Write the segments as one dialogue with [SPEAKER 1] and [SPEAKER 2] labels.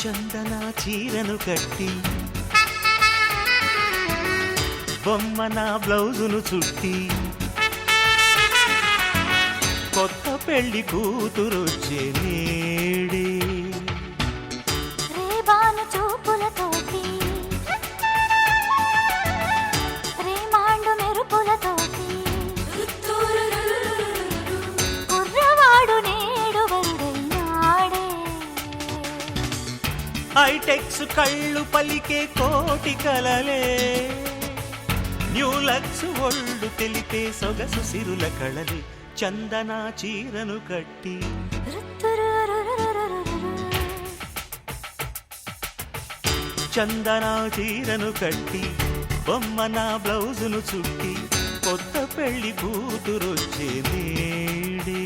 [SPEAKER 1] చందన చీరను కట్టి బొమ్మ నా బ్లౌజును చుట్టి కొత్త పెళ్లి కూతురొచ్చే నేడే
[SPEAKER 2] రేబాను చూపులతోటి రేమాండు మెరుపులతోటి కుర్రవాడు నేడు వరుడైనాడే
[SPEAKER 1] హైటెక్స్ కళ్ళు పలికే కోటి కలలే న్యూలక్స్ ఒళ్ళు తెలిపే సొగసు సిరుల కళలే చందన చీరను కట్టి చందన చీరను కట్టి బొమ్మ నా బ్లౌజును చుట్టి కొత్త పెళ్లి కూతురొచ్చే నేడే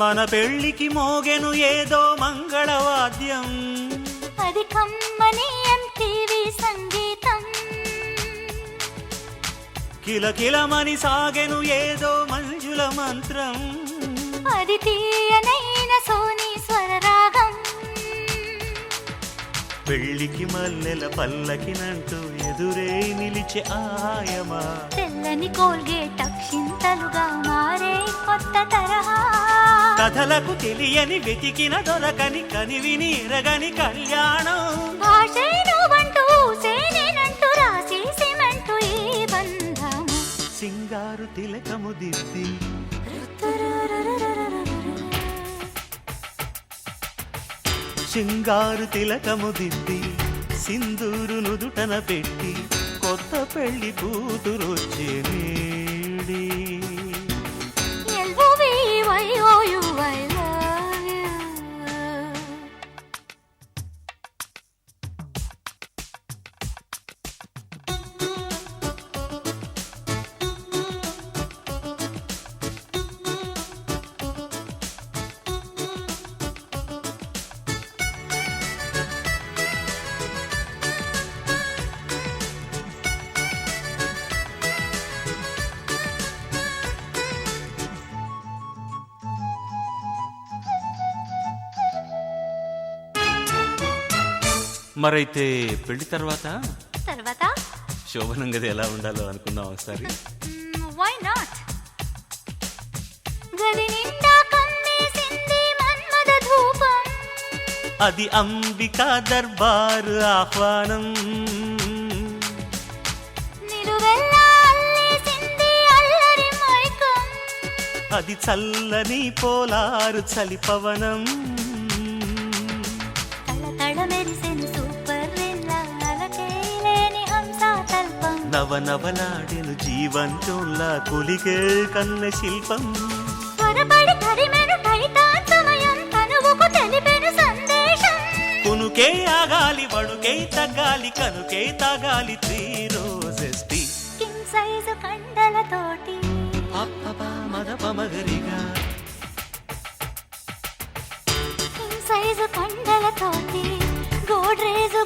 [SPEAKER 1] మన పెళ్లికి మోగెను ఏదో మంగళవాద్యం
[SPEAKER 2] అది కమ్మని ఎంటీవీ సంగీతం
[SPEAKER 1] కిలకిలమని సాగెను ఏదో మంజుల మంత్రం
[SPEAKER 2] అది తీయనైన సోనీ స్వరరాగం
[SPEAKER 1] పెళ్లికి మల్లెల పల్లకినంటూ ఎదురే నిలిచే ఆయమా
[SPEAKER 2] తెల్లని కోల్గేట్ అక్షింతలుగా మారే కొత్త తరహా
[SPEAKER 1] కథలకు తెలియని వెతికిన దొరకని కనివిని ఎరగని కళ్యాణం
[SPEAKER 2] భాషేనువంటూ సేనేనంటూ రాసి సిమెంటు ఈ బంధము
[SPEAKER 1] సింగారు తిలకము దిద్ది సింగారు తిలకము దిద్ది సింధూరు నుదుటన పెట్టి కొత్త పెళ్లి కూతురొచ్చే నేడే మరైతే పెళ్లి తర్వాత శోభనం గది ఎలా ఉండాలో అనుకుందాం ఒకసారి
[SPEAKER 2] వై నాట్ గది నిండా కమ్మేసింది మన్మథ ధూపం
[SPEAKER 1] అది అంబికా దర్బారు ఆహ్వానం
[SPEAKER 2] నిలువెల్లా అల్లేసింది అల్లరి మైకం
[SPEAKER 1] అది చల్లని పోలారు చలి పవనం నవనవలాడెను జీవంతోల్లా కొలిగే కన్న శిల్పం కునుకే ఆగాలి వడుకే తగ్గాలి కనుకే తాగాలి 3 రోజెస్ టీ
[SPEAKER 2] కింగ్ సైజు కండలతోటి
[SPEAKER 1] మదపమగరిగా
[SPEAKER 2] కింగ్ సైజు కండలతోటి గోడ్రేజు